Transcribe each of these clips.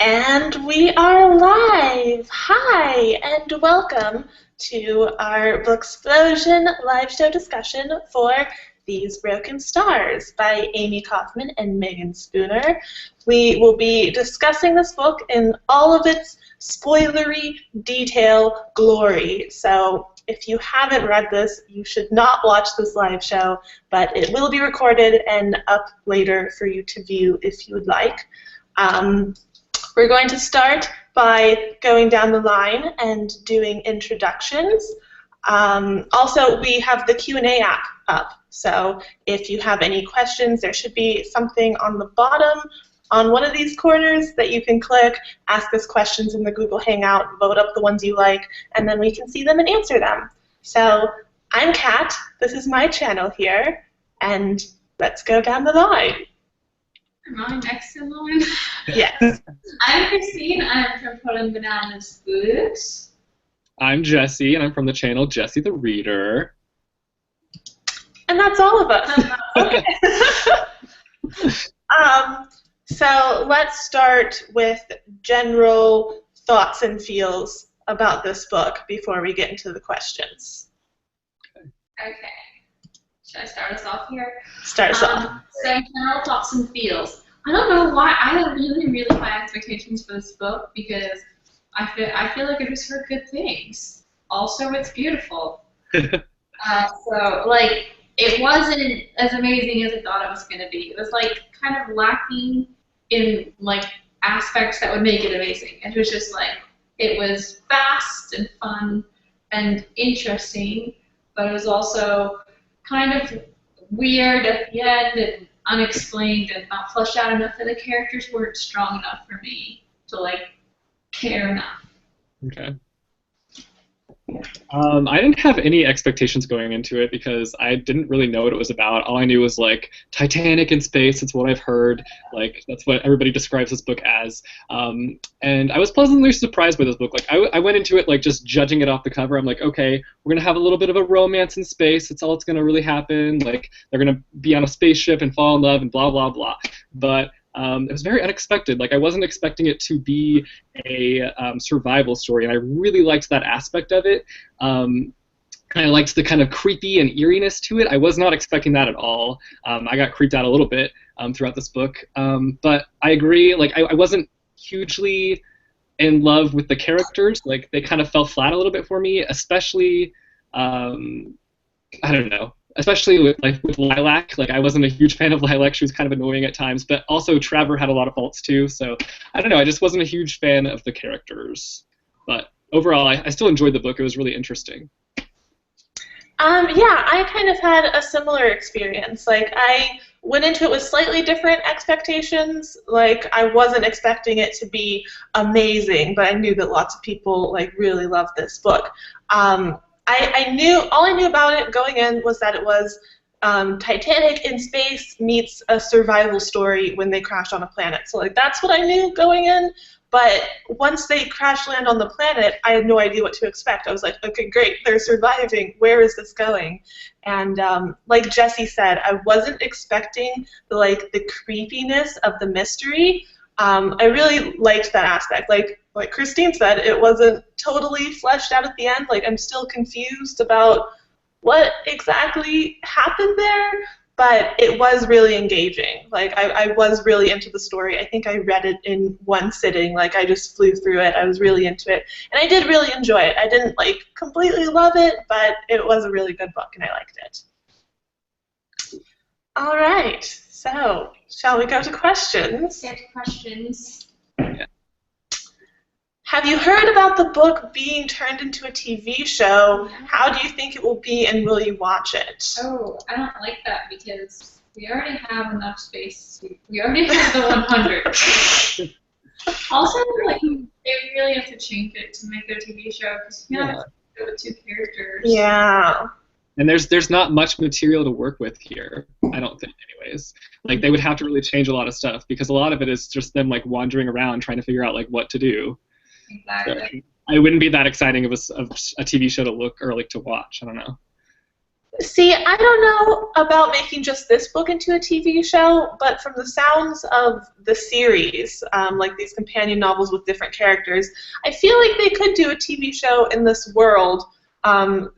And we are live! Hi, and welcome to our Booksplosion live show discussion for These Broken Stars by Amie Kaufman and Meagan Spooner. We will be discussing this book in all of its spoilery detail glory. So if you haven't read this, you should not watch this live show, but it will be recorded and up later for you to view if you would like. We're going to start by going down the line and doing introductions. Also, we have the Q&A app up, so if you have any questions, there should be something on the bottom on one of these corners that you can click, ask us questions in the Google Hangout, vote up the ones you like, and then we can see them and answer them. So I'm Kat, this is my channel here, and let's go down the line. Am I next in line? Yes. I'm Christine. I'm from Pulling Bananas Books. I'm Jesse, and I'm from the channel Jesse the Reader. And that's all of us. Okay. So let's start with general thoughts and feels about this book before we get into the questions. Okay. Should I start us off here? Start us off. So general thoughts and feels. I don't know why I had really high expectations for this book because I feel like I just heard good things. Also, it's beautiful. So like it wasn't as amazing as I thought it was gonna be. It was like kind of lacking in like aspects that would make it amazing. It was just like it was fast and fun and interesting, but it was also kind of weird at the end and unexplained and not fleshed out enough, that the characters weren't strong enough for me to like care enough. Okay. I didn't have any expectations going into it because I didn't really know what it was about. All I knew was like Titanic in space. It's what I've heard. Like that's what everybody describes this book as. And I was pleasantly surprised by this book. Like I went into it like just judging it off the cover. I'm like, okay, we're gonna have a little bit of a romance in space. That's all that's gonna really happen. Like they're gonna be on a spaceship and fall in love and blah blah blah. But it was very unexpected. Like I wasn't expecting it to be a survival story, and I really liked that aspect of it. I liked the kind of creepy and eeriness to it. I was not expecting that at all. I got creeped out a little bit throughout this book, but I agree. Like I wasn't hugely in love with the characters. Like they kind of fell flat a little bit for me, especially I don't know. Especially with Lilac, like I wasn't a huge fan of Lilac. She was kind of annoying at times, but also Trevor had a lot of faults too. So I don't know. I just wasn't a huge fan of the characters, but overall, I still enjoyed the book. It was really interesting. Yeah, I kind of had a similar experience. Like I went into it with slightly different expectations. Like I wasn't expecting it to be amazing, but I knew that lots of people like really loved this book. All I knew about it going in was that it was Titanic in space meets a survival story when they crashed on a planet. So like that's what I knew going in. But once they crash land on the planet, I had no idea what to expect. I was like, okay, great, they're surviving. Where is this going? And like Jesse said, I wasn't expecting the creepiness of the mystery. I really liked that aspect. Like Christine said, it wasn't totally fleshed out at the end. Like I'm still confused about what exactly happened there, but it was really engaging. Like I was really into the story. I think I read it in one sitting. Like I just flew through it. I was really into it, and I did really enjoy it. I didn't like completely love it, but it was a really good book, and I liked it. All right. So, shall we go to questions? Get questions. Yeah. Have you heard about the book being turned into a TV show? How do you think it will be, and will you watch it? Oh, I don't like that because we already have enough space. We already have the 100. Also, like they really have to change it to make their TV show because you can't go with two characters. Yeah. And there's not much material to work with here, I don't think, anyways. Like they would have to really change a lot of stuff because a lot of it is just them like wandering around trying to figure out like what to do. Exactly. So, it wouldn't be that exciting of a TV show to look or like to watch. I don't know. See, I don't know about making just this book into a TV show, but from the sounds of the series, like these companion novels with different characters, I feel like they could do a TV show in this world.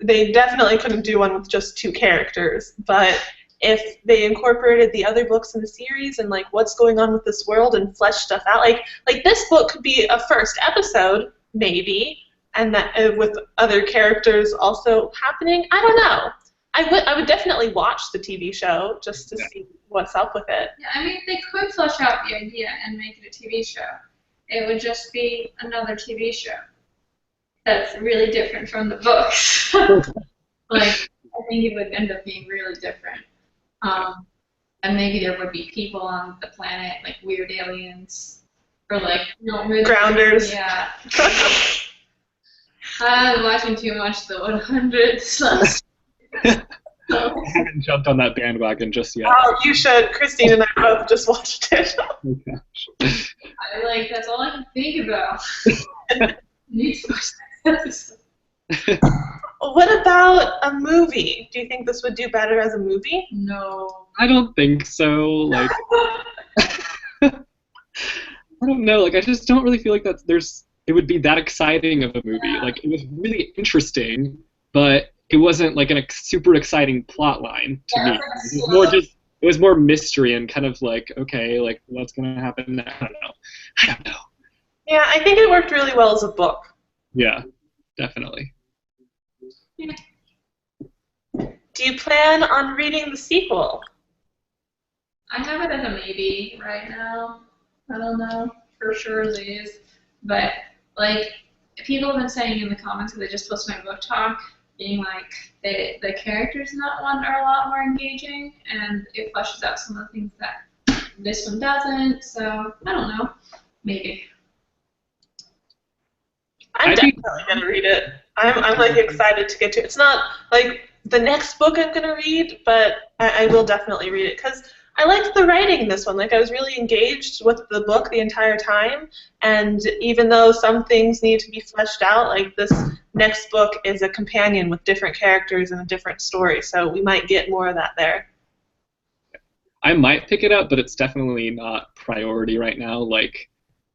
They definitely couldn't do one with just 2 characters, but if they incorporated the other books in the series and like what's going on with this world and fleshed stuff out, like this book could be a first episode, maybe, and that with other characters also happening. I don't know. I would definitely watch the TV show just to see what's up with it. Yeah, I mean, they could flesh out the idea and make it a TV show. It would just be another TV show that's really different from the books. Like, I think it would end up being really different. And maybe there would be people on the planet, like weird aliens, or like, really, Grounders. Yeah. I'm watching too much The 100. I haven't jumped on that bandwagon just yet. Oh, you should. Christine and I both just watched it. Oh, gosh. That's all I can think about. Need to watch that episode. What about a movie? Do you think this would do better as a movie? No. I don't think so. Like, I don't know. Like, I just don't really feel like it would be that exciting of a movie. Like, it was really interesting, but it wasn't like a super exciting plot line to me. It was more mystery and kind of like, okay, like what's gonna happen now? I don't know. Yeah, I think it worked really well as a book. Yeah, definitely. Yeah. Do you plan on reading the sequel? I have it as a maybe right now. I don't know for sure it is, but like people have been saying in the comments that they just posted my book talk, being like the characters in that one are a lot more engaging, and it fleshes out some of the things that this one doesn't. So I don't know, maybe. I'm definitely gonna read it. I'm like excited to get to it. It's not like the next book I'm gonna read, but I will definitely read it because I liked the writing in this one. Like I was really engaged with the book the entire time, and even though some things need to be fleshed out, like this next book is a companion with different characters and a different story, so we might get more of that there. I might pick it up, but it's definitely not priority right now. Like,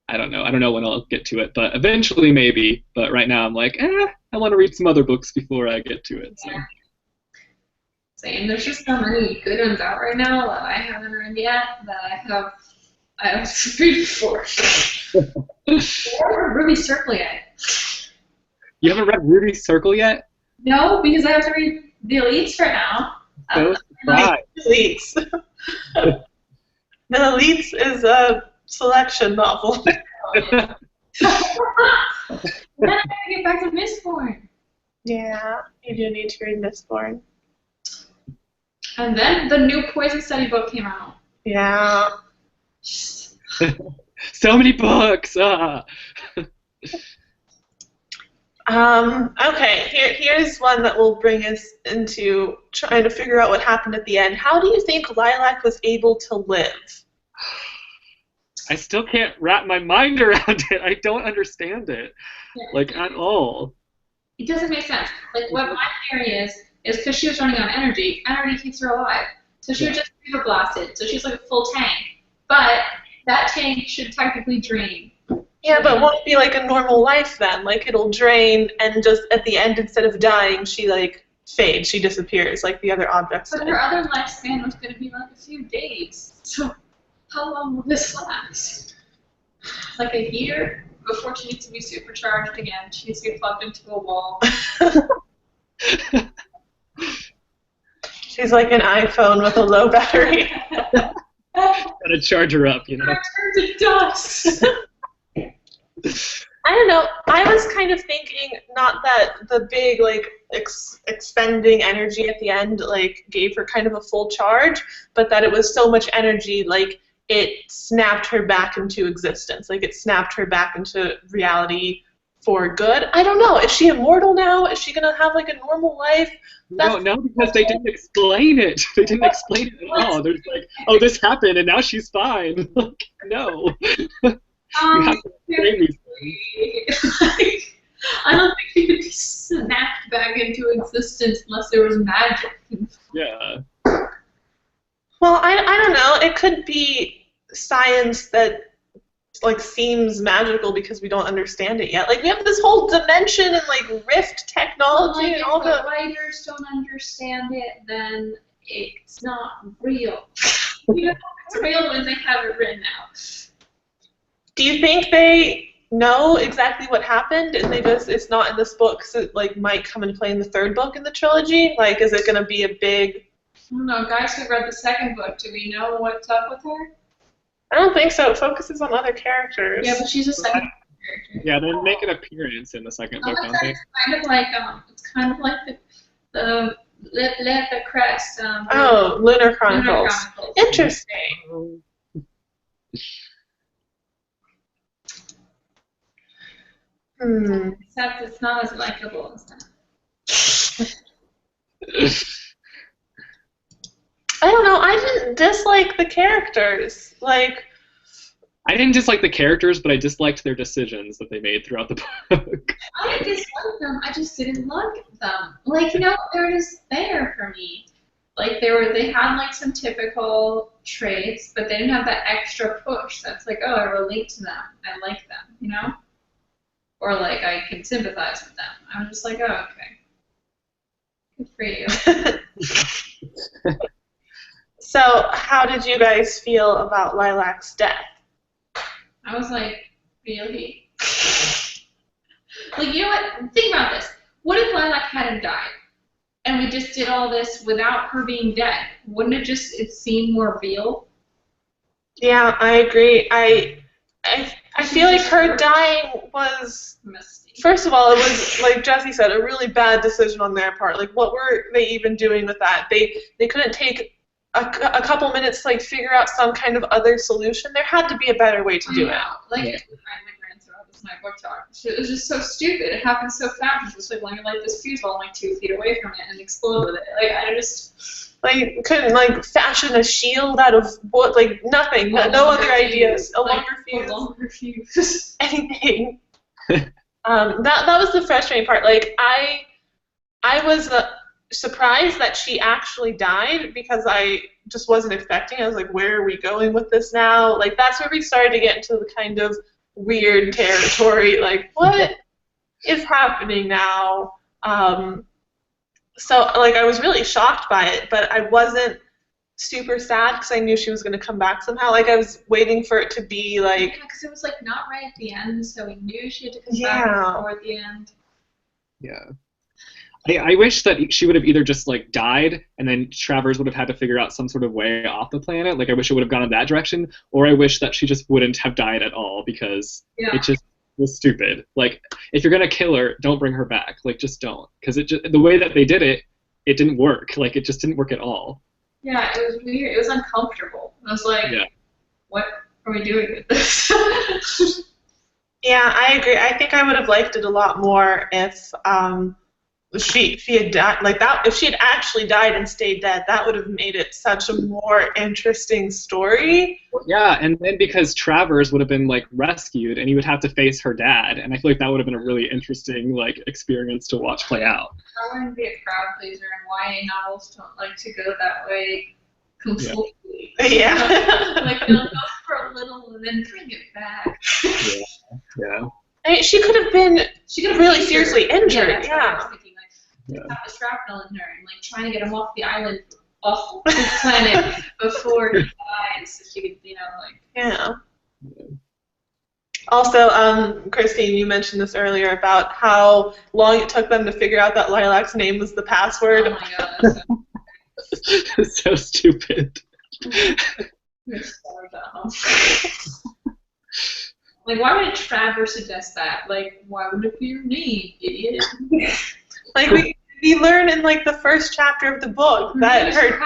I don't know when I'll get to it, but eventually maybe. But right now I'm like, I want to read some other books before I get to it. So. Same. There's just so many good ones out right now that I haven't read yet that I have to read before. Or Ruby Circle yet. You haven't read Ruby Circle yet? No, because I have to read The Elites for now. So surprised. Elites. The Elites is a selection novel. Then I gotta get back to Mistborn. Yeah, you do need to read Mistborn. And then the new Poison Study book came out. Yeah. So many books! Okay, here's one that will bring us into trying to figure out what happened at the end. How do you think Lilac was able to live? I still can't wrap my mind around it. I don't understand it, like, at all. It doesn't make sense. Like, what my theory is because she was running on energy. Energy keeps her alive. So she would just fever blasted. So she's like a full tank. But that tank should technically drain. Yeah, but won't it be like a normal life then? Like, it'll drain, and just at the end, instead of dying, she, like, fades. She disappears, like the other objects But did. her other lifespan was going to be like a few days. So how long will this last? Like a year before she needs to be supercharged again. She needs to be plugged into a wall. She's like an iPhone with a low battery. Gotta charge her up, you know? Turn to dust. I don't know. I was kind of thinking not that the big, like, expending energy at the end, like, gave her kind of a full charge, but that it was so much energy, like, it snapped her back into existence. Like, it snapped her back into reality for good. I don't know. Is she immortal now? Is she going to have, like, a normal life? No, because they didn't explain it. They didn't explain it at all. There's like, oh, this happened, and now she's fine. Like, no. You have to explain these things. I don't think she could be snapped back into existence unless there was magic. Yeah. Well, I don't know. It could be science that like seems magical because we don't understand it yet. Like we have this whole dimension and like rift technology and all if the writers don't understand it, then it's not real. You know, it's real when they have it written out. Do you think they know exactly what happened and they just it's not in this book, so it like might come and play in the third book in the trilogy? Like, is it going to be a big? I don't know, guys who read the second book, do we know what's up with her? I don't think so. It focuses on other characters. Yeah, but she's a second character. Yeah, they make an appearance in the second book, don't they? It's kind of like the Let the Crest. Oh, Lunar Chronicles. Interesting. Except it's not as likable as that. I don't know. I didn't dislike the characters. Like, I didn't dislike the characters, but I disliked their decisions that they made throughout the book. I didn't dislike them. I just didn't like them. Like, you know, they were just there for me. Like they had like some typical traits, but they didn't have that extra push. That's like, oh, I relate to them. I like them, you know? Or like I can sympathize with them. I'm just like, oh, okay. Good for you. So, how did you guys feel about Lilac's death? I was like, really? Like, you know what? Think about this. What if Lilac hadn't died? And we just did all this without her being dead? Wouldn't it seem more real? Yeah, I agree. I feel like her dying was, first of all, it was, like Jesse said, a really bad decision on their part. Like, what were they even doing with that? They couldn't take a couple minutes to like figure out some kind of other solution. There had to be a better way to do it. Like, I ran throughout this night book talk. It was just so stupid. It happened so fast. It's just like when you light this fuse ball like 2 feet away from it and explode with it. Like, I just like couldn't like fashion a shield out of wood. Like nothing. No other ideas. A longer fuse. Anything. That was the frustrating part. Like I was surprised that she actually died because I just wasn't expecting. I was like, where are we going with this now? Like that's where we started to get into the kind of weird territory. Like what is happening now? So like I was really shocked by it, but I wasn't super sad because I knew she was going to come back somehow. Like I was waiting for it to be like. Yeah, because it was like not right at the end, so we knew she had to come back before the end. Yeah. I wish that she would have either just like died and then Travers would have had to figure out some sort of way off the planet. Like I wish it would have gone in that direction, or I wish that she just wouldn't have died at all because it just was stupid. Like if you're gonna kill her, don't bring her back. Like just don't, because the way that they did it, it didn't work. Like it just didn't work at all. Yeah, it was weird. It was uncomfortable. I was like, what are we doing with this? Yeah, I agree. I think I would have liked it a lot more if she had died like that. If she had actually died and stayed dead, that would have made it such a more interesting story. Yeah, and then because Travers would have been like rescued, and he would have to face her dad, and I feel like that would have been a really interesting like experience to watch play out. I want to be a crowd pleaser, and YA novels don't like to go that way completely. Yeah. Like they'll go for a little and then bring it back. Yeah. I mean, she could have been really seriously injured. Yeah. That's what I was thinking. Like, have a shrapnel in her and like trying to get him off the island, off the planet before he dies, so she could, you know, like. Yeah. Also, Christine, you mentioned this earlier about how long it took them to figure out that Lilac's name was the password. Oh my god, that's so stupid. You're so dumb. Like, why would Travers suggest that? Like, why would it be your name, idiot? Like we learn in like the first chapter of the book that her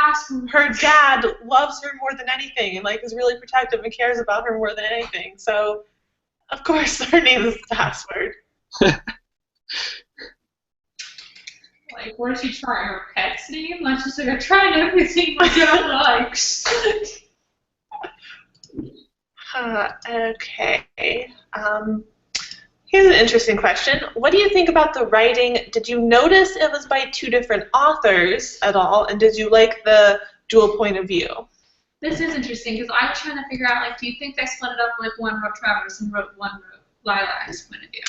dad loves her more than anything and like is really protective and cares about her more than anything. So of course her name is the password. Like, what is she trying? Her pet's name? Like, she's like, I'm trying everything my dad likes. Okay. Here's an interesting question. What do you think about the writing? Did you notice it was by two different authors at all, and did you like the dual point of view? This is interesting because I was trying to figure out, like, do you think they split it up like one wrote Travers and one wrote Lilac's point of view?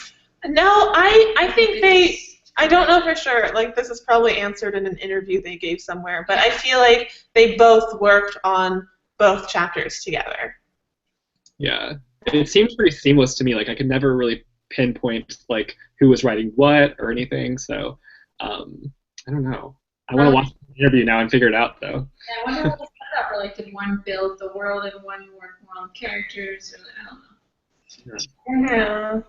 No, I think they, I don't know for sure. Like, this is probably answered in an interview they gave somewhere, but I feel like they both worked on both chapters together. Yeah, it seems pretty seamless to me. Like, I could never really pinpoint like who was writing what or anything. So I don't know. I want to watch the interview now and figure it out, though. Yeah, I wonder what was set up. Or like, did one build the world and one work more on characters? Or I don't know.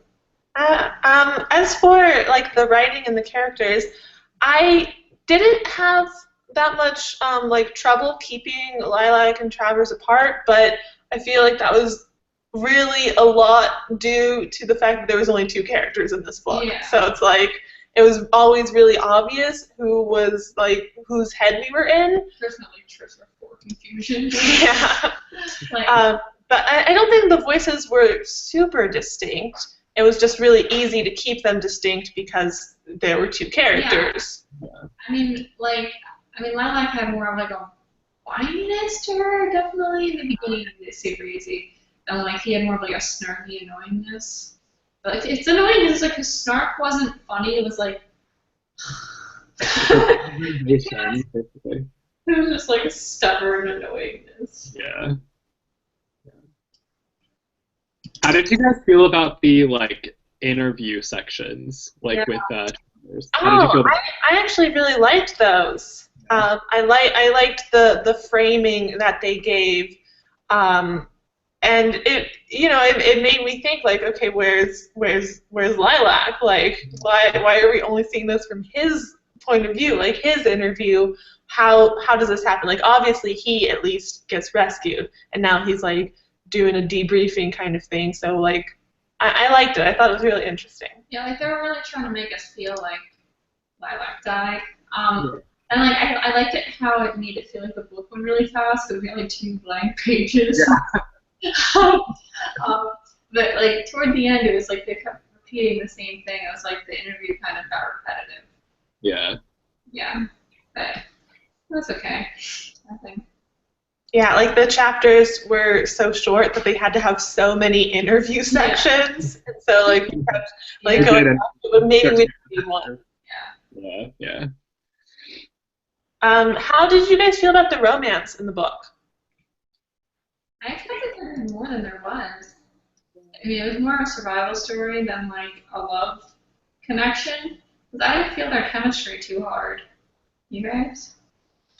Yeah. As for like the writing and the characters, I didn't have that much like trouble keeping Lilac and Travers apart, but I feel like that was really a lot due to the fact that there was only two characters in this book. Yeah. So it's like it was always really obvious who was like whose head we were in. There's no like trips or confusion. Yeah. Like, but I don't think the voices were super distinct. It was just really easy to keep them distinct because there were two characters. Yeah. I mean, Lilac had more of like a whininess to her, definitely. In the beginning, it was super easy. And like he had more of like a snarky annoyingness. But like, it's annoying because like his snark wasn't funny. It was like Basically. it was just like a stubborn annoyingness. Yeah. How did you guys feel about the like interview sections, like with Travers? How did you feel about I actually really liked those. I liked the framing that they gave, and it made me think like, okay, where's Lilac? Like, why are we only seeing this from his point of view? Like his interview, how does this happen? Like obviously he at least gets rescued, and now he's like doing a debriefing kind of thing. So like, I liked it. I thought it was really interesting. Yeah, like they were really trying to make us feel like Lilac died. And like I liked it how it made it feel like the book went really fast because we had like 2 blank pages. Yeah. But like toward the end, it was like they kept repeating the same thing. It was like the interview kind of got repetitive. Yeah. Yeah, but that's okay. I think. Yeah, like the chapters were so short that they had to have so many interview sections, and so like we kept like going, but maybe we didn't need one. Yeah. Yeah. How did you guys feel about the romance in the book? I expected there to be more than there was. I mean, it was more of a survival story than like a love connection. Because I didn't feel their chemistry too hard. You guys?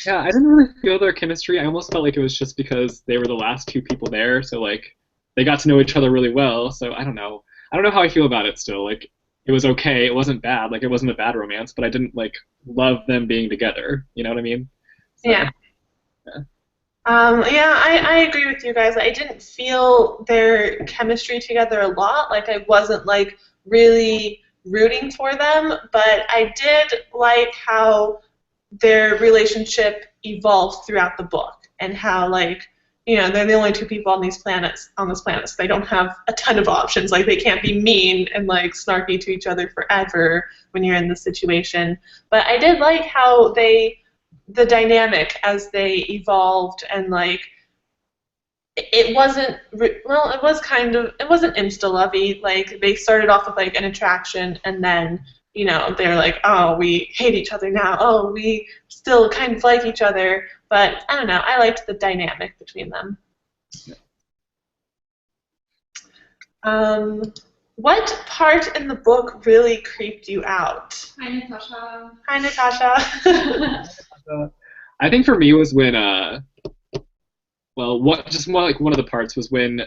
Yeah, I didn't really feel their chemistry. I almost felt like it was just because they were the last 2 people there, so like they got to know each other really well. So I don't know. I don't know how I feel about it still. Like it was okay. It wasn't bad. Like it wasn't a bad romance, but I didn't like love them being together. You know what I mean? So, yeah. I agree with you guys. I didn't feel their chemistry together a lot. Like I wasn't like really rooting for them, but I did like how their relationship evolved throughout the book and how like they're the only 2 people on this planet, so they don't have a ton of options. Like they can't be mean and like snarky to each other forever when you're in this situation. But I did like how the dynamic as they evolved, and like it wasn't it wasn't insta-lovey. Like they started off with like an attraction, and then they're like, oh, we hate each other now. Oh, we still kind of like each other. But I don't know. I liked the dynamic between them. What part in the book really creeped you out? Hi, Natasha. Hi, Natasha. I think for me it was when just more like one of the parts was when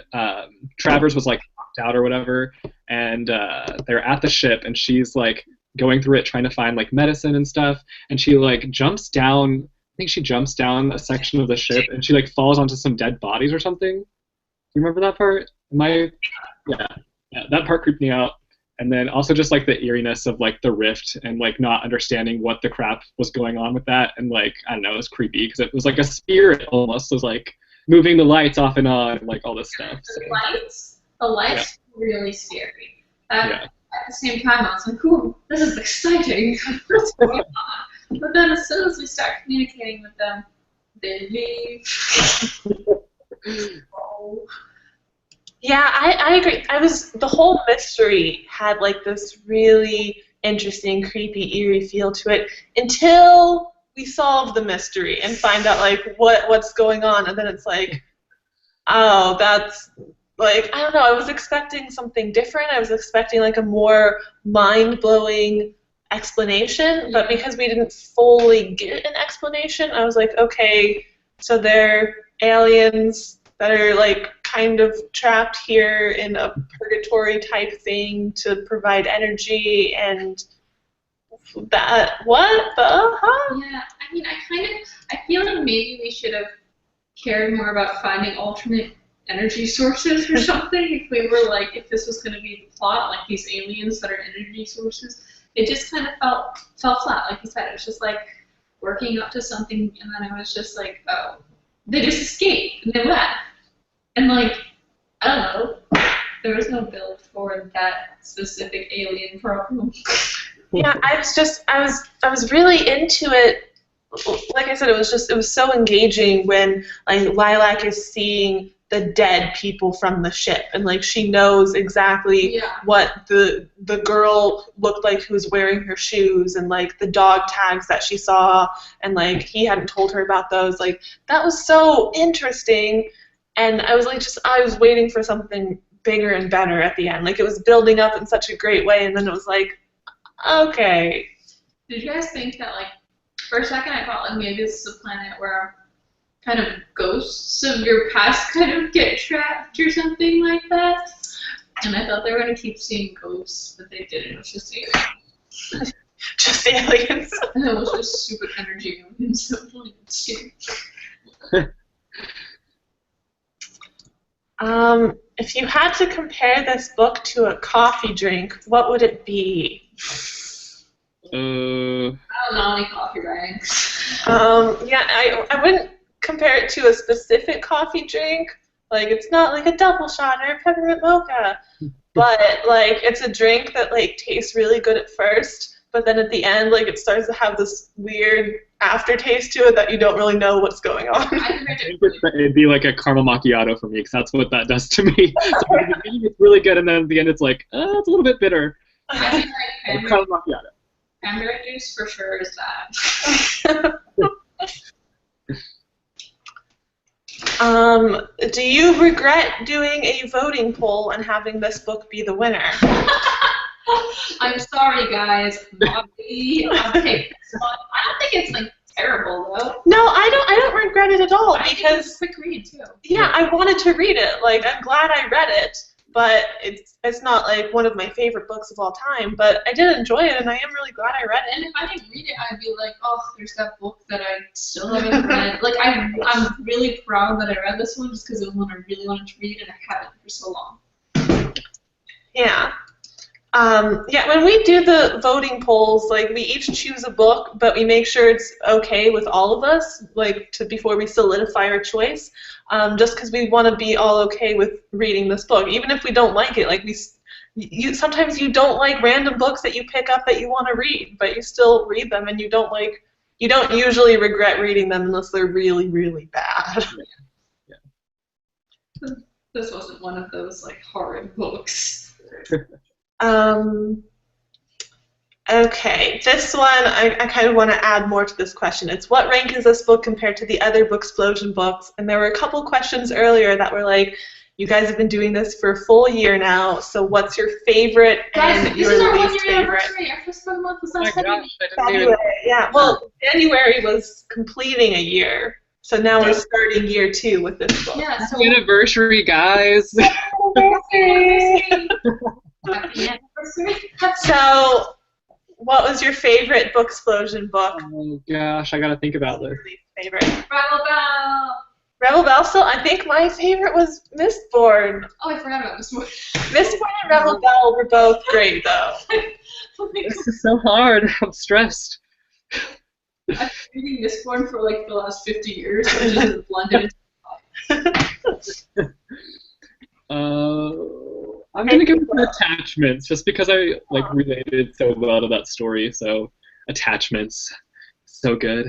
Travers was like locked out or whatever, and they're at the ship, and she's like going through it trying to find like medicine and stuff, and she like jumps down. I think she jumps down a section of the ship, and she like falls onto some dead bodies or something. Do you remember that part? Yeah, that part creeped me out. And then also just like the eeriness of like the rift and like not understanding what the crap was going on with that, and like I don't know, it was creepy because it was like a spirit almost. It was like moving the lights off and on, and like all this stuff. So. The lights really scary. at the same time, I was like, ooh, this is exciting. What's going on? But then as soon as we start communicating with them, they leave. Oh. Yeah, I agree. The whole mystery had like this really interesting, creepy, eerie feel to it until we solve the mystery and find out like what's going on, and then it's like, oh, that's like, I don't know, I was expecting something different. I was expecting like a more mind-blowing explanation, but because we didn't fully get an explanation, I was like, okay, so they're aliens that are like kind of trapped here in a purgatory type thing to provide energy, and that, what the huh? Yeah, I mean, I feel like maybe we should have cared more about finding alternate energy sources or something. If we were like, if this was going to be the plot, like these aliens that are energy sources, it just kind of fell flat. Like you said, it was just like working up to something, and then it was just like, oh, they just escaped and they left, and like, I don't know, there was no build for that specific alien problem. Yeah, I was really into it. Like I said, it was so engaging when like Lilac is seeing the dead people from the ship, and like she knows exactly what the girl looked like who was wearing her shoes, and like the dog tags that she saw, and like he hadn't told her about those. Like that was so interesting, and I was like I was waiting for something bigger and better at the end. Like it was building up in such a great way, and then it was like, okay. Did you guys think that, like, for a second I thought like maybe this is a planet where kind of ghosts of your past kind of get trapped or something like that? And I thought they were going to keep seeing ghosts, but they didn't. It was just aliens. Just aliens. And it was just super energy aliens. So really scary. If you had to compare this book to a coffee drink, what would it be? I don't know any coffee ranks. Yeah, I wouldn't compare it to a specific coffee drink. Like, it's not like a double shot or a peppermint mocha. But, like, it's a drink that, like, tastes really good at first, but then at the end, like, it starts to have this weird aftertaste to it that you don't really know what's going on. It'd be like a caramel macchiato for me, because that's what that does to me. So at the beginning it's really good, and then at the end it's like, it's a little bit bitter. I think like Caramel macchiato. cranberry juice for sure is that. Do you regret doing a voting poll and having this book be the winner? I'm sorry, guys. Not me. I'll take this one. I don't think it's like terrible though. No, I don't regret it at all, I think because it's a quick read too. yeah, I wanted to read it. Like, I'm glad I read it, but it's not like one of my favorite books of all time. But I did enjoy it, and I am really glad I read it. And if I didn't read it, I'd be like, oh, there's that book that I still haven't read. Like, I'm really proud that I read this one just because it was one I really wanted to read, and I haven't for so long. Yeah. Yeah, when we do the voting polls, like, we each choose a book, but we make sure it's okay with all of us, like, before we solidify our choice, just because we want to be all okay with reading this book, even if we don't like it. Like, sometimes you don't like random books that you pick up that you want to read, but you still read them, and you don't usually regret reading them unless they're really, really bad. Yeah. This wasn't one of those, like, horrid books. Okay, this one, I kind of want to add more to this question. It's, what rank is this book compared to the other Booksplosion books? And there were a couple questions earlier that were like, you guys have been doing this for a full year now, so what's your favorite and your least favorite? Our first month was Oh my last gosh, February, yeah. Well, January was completing a year, so now we're starting year 2 with this book. Yeah, so Anniversary, guys. happy anniversary. So, what was your favorite Booksplosion book? Oh gosh, I gotta think about this. Favorite. Rebel Bell. Rebel Bell. So I think my favorite was Mistborn. Oh, I forgot about this one. Mistborn and Rebel Bell were both great, though. This is so hard. I'm stressed. I've been reading this one for like the last 50 years, so I just blended into I'm gonna go with attachments, just because I like related so well to that story. So attachments, so good.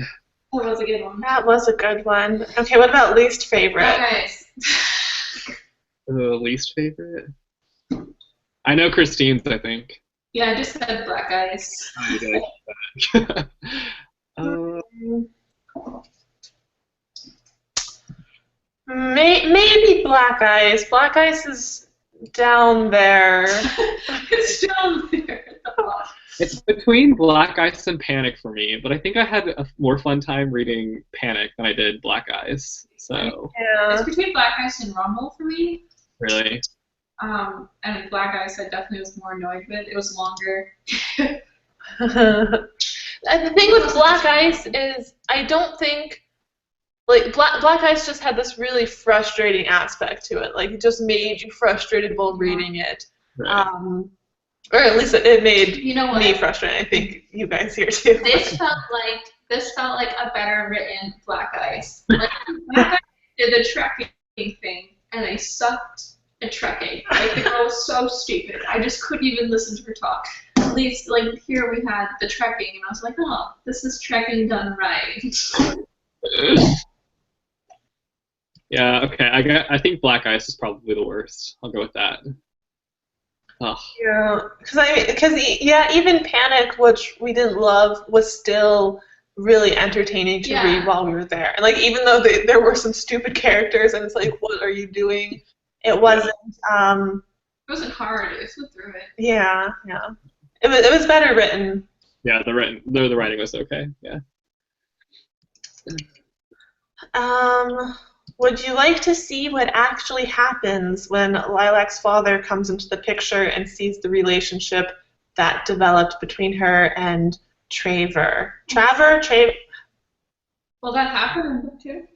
That was a good one. That was a good one. Okay, what about least favorite? Okay. The least favorite? I know Christine's, I think. Yeah, I just said Black Eyes. Oh, you did. Maybe Black Eyes. Black Eyes is down there. It's down there. It's between Black Ice and Panic for me, but I think I had a more fun time reading Panic than I did Black Ice. So Yeah. It's between Black Ice and Rumble for me. really, And Black Ice I definitely was more annoyed with. It was longer. And the thing with Black Ice is I don't think like Black Ice just had this really frustrating aspect to it. Like it just made you frustrated while reading it. right. Or at least it made You know what? me frustrated. I think you guys here too. This felt like a better written Black Ice. Like Black Ice did the trekking thing, and they sucked at trekking. Like the girl was so stupid. I just couldn't even listen to her talk. At least like here we had the trekking, and I was like, oh, this is trekking done right. Yeah, okay. I think Black Ice is probably the worst. I'll go with that. Oh, Yeah, because even Panic, which we didn't love, was still really entertaining to read while we were there. And like even though there were some stupid characters, and it's like, what are you doing? It wasn't. It wasn't hard. I flew through it. Yeah. It was better written. yeah, the writing was okay. Yeah. Would you like to see what actually happens when Lilac's father comes into the picture and sees the relationship that developed between her and Traver? Traver? Will that happen in book 2?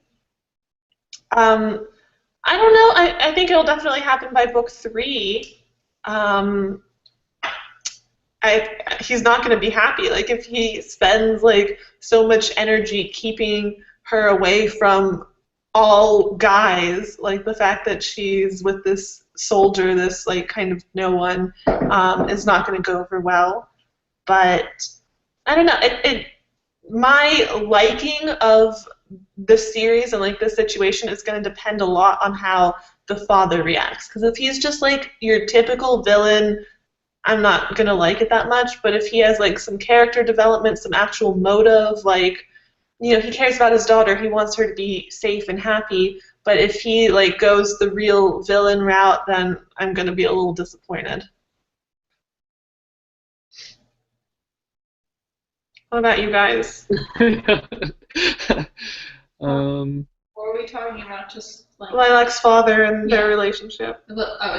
I don't know. I think it'll definitely happen by book 3. He's not going to be happy. Like if he spends like so much energy keeping her away from all guys, like the fact that she's with this soldier, this like kind of no one, is not going to go over well. But I don't know. My liking of the series and like this situation is going to depend a lot on how the father reacts. Because if he's just like your typical villain, I'm not going to like it that much. But if he has like some character development, some actual motive, like he cares about his daughter. He wants her to be safe and happy. But if he like goes the real villain route, then I'm going to be a little disappointed. What about you guys? What are we talking about? Just like Lilac's father and their relationship.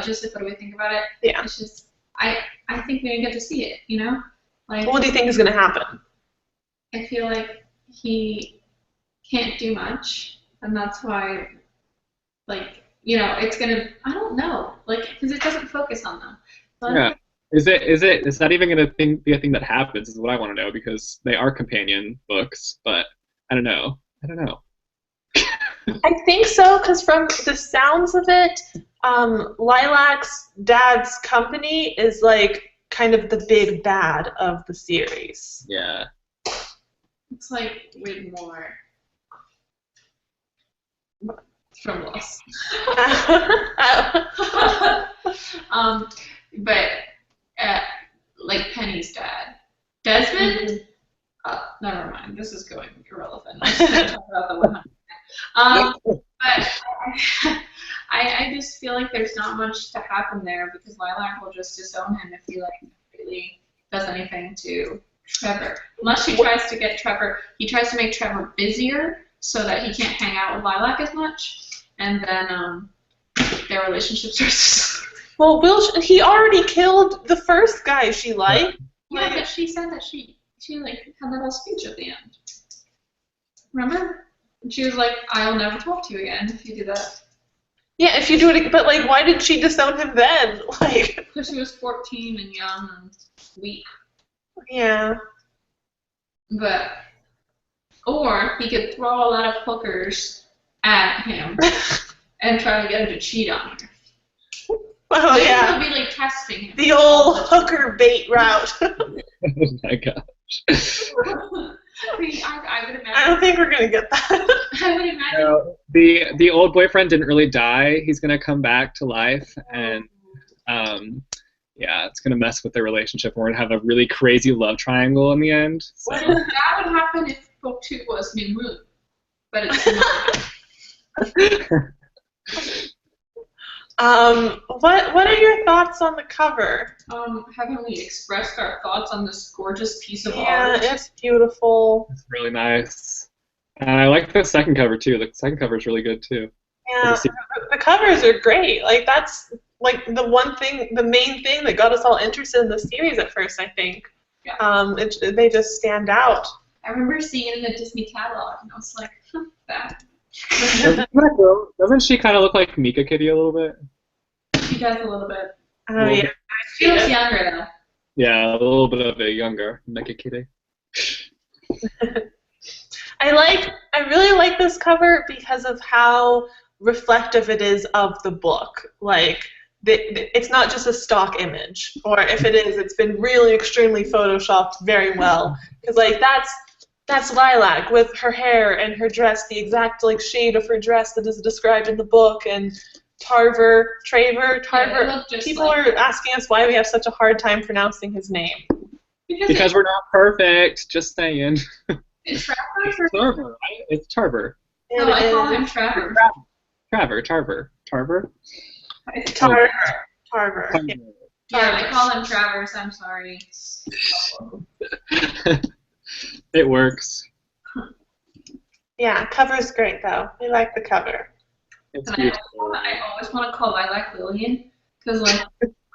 Just like what do we think about it? Yeah. It's just I think we didn't get to see it. Like What do you think is going to happen? I feel like he can't do much, and that's why, it's gonna. I don't know, because it doesn't focus on them. But yeah. Is that even gonna be a thing that happens? Is what I want to know, because they are companion books, but I don't know. I think so, because from the sounds of it, Lilac's dad's company is like kind of the big bad of the series. Yeah. it's like way more from Lost. But like Penny's dad, Desmond. Never mind. This is going irrelevant. I'm just going to talk about the 100. But I just feel like there's not much to happen there because Lilac will just disown him if he really does anything to Trevor. Unless he tries to get Trevor, he tries to make Trevor busier so that he can't hang out with Lilac as much, and then their relationship starts. Well, he already killed the first guy she liked. Yeah, but she said that she had that whole speech at the end. Remember? And she was like, "I'll never talk to you again if you do that." Yeah, if you do it, but why did she disown him then? Because she was 14 and young and weak. Yeah. But or he could throw a lot of hookers at him and try to get him to cheat on her. Oh yeah. It would be like grasping him. The old hooker bait route. Oh my gosh. I would imagine. I don't think we're gonna get that. I would imagine. No, the old boyfriend didn't really die. He's gonna come back to life, and yeah, it's gonna mess with their relationship. We're gonna have a really crazy love triangle in the end. So. That would happen if book 2 was New Moon, but it's not. What are your thoughts on the cover? Haven't we expressed our thoughts on this gorgeous piece of Yeah, art? it's beautiful. It's really nice. And I like the second cover too. The second cover is really good too. Yeah, the covers are great. Like that's like the main thing that got us all interested in the series at first, I think. Yeah. They just stand out. I remember seeing it in the Disney catalog, and I was like, that. Doesn't she kind of look like Mika Kitty a little bit? She does a little bit. Oh yeah. She looks younger though. Yeah, a little bit of a younger Mika Kitty. I really like this cover because of how reflective it is of the book. Like, it's not just a stock image, or if it is, it's been really extremely photoshopped very well. Because like that's Lilac with her hair and her dress, the exact like shade of her dress that is described in the book, and Tarver. Yeah, People are asking us why we have such a hard time pronouncing his name. Because we're not perfect. Just saying. It's Trevor. It's Tarver. Right? It's Tarver. No, I call him Trevor. Tarver. Tarver. Yeah, I call him Travers. I'm sorry. It works. Yeah, cover's great though. We like the cover. It's And beautiful. I always want to call Lilac Lillian, because like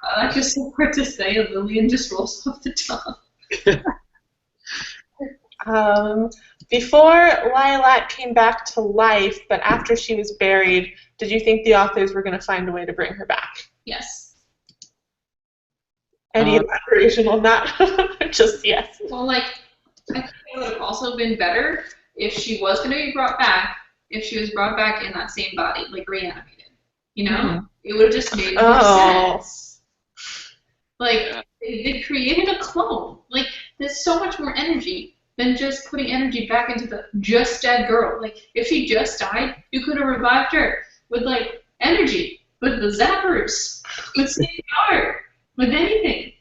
Lilac is so hard to say, and Lillian just rolls off the tongue. Before Lilac came back to life, but after she was buried, did you think the authors were going to find a way to bring her back? Yes. Any elaboration on that? Just yes. Well, like, I think it would have also been better if she was going to be brought back, if she was brought back in that same body, like reanimated. You know? Mm-hmm. It would have just made more sense. Like, they created a clone. Like, there's so much more energy than just putting energy back into the just dead girl. Like, if she just died, you could have revived her with, like, energy, with the zappers, with CPR, with anything.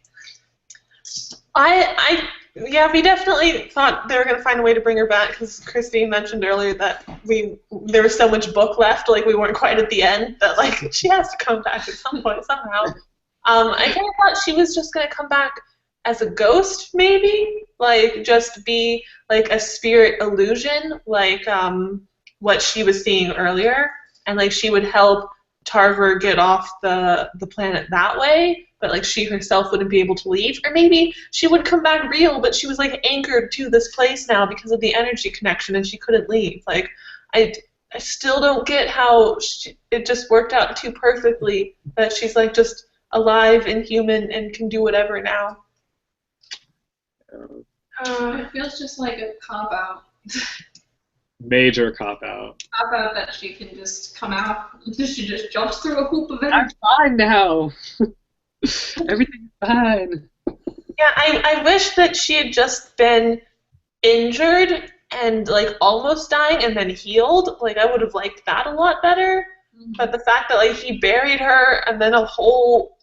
Yeah, we definitely thought they were going to find a way to bring her back, because Christine mentioned earlier that there was so much book left, like we weren't quite at the end, that like she has to come back at some point somehow. I kind of thought she was just going to come back as a ghost, maybe, like just be like a spirit illusion, like what she was seeing earlier, and like she would help Tarver get off the planet that way, but like she herself wouldn't be able to leave. Or maybe she would come back real, but she was like anchored to this place now because of the energy connection, and she couldn't leave. Like I still don't get how it just worked out too perfectly that she's like just alive and human and can do whatever now. It feels just like a cop-out. Major cop-out. Cop-out that she can just come out. She just jumps through a hoop of energy. I'm fine now. Everything's fine. Yeah, I wish that she had just been injured and like almost dying and then healed. Like I would have liked that a lot better. Mm-hmm. But the fact that like he buried her and then a whole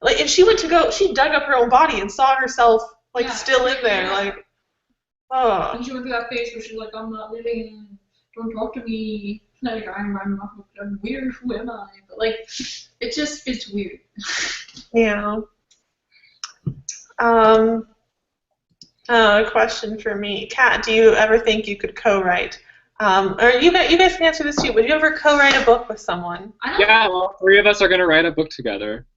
like, and she dug up her own body and saw herself like still in there, like, oh. And she went through that phase where she's like, I'm not living, don't talk to me, like, I'm weird, who am I? But like, it's weird. Yeah. A question for me. Kat, do you ever think you could co-write? Or you guys can answer this too. Would you ever co-write a book with someone? Yeah, well, 3 of us are going to write a book together.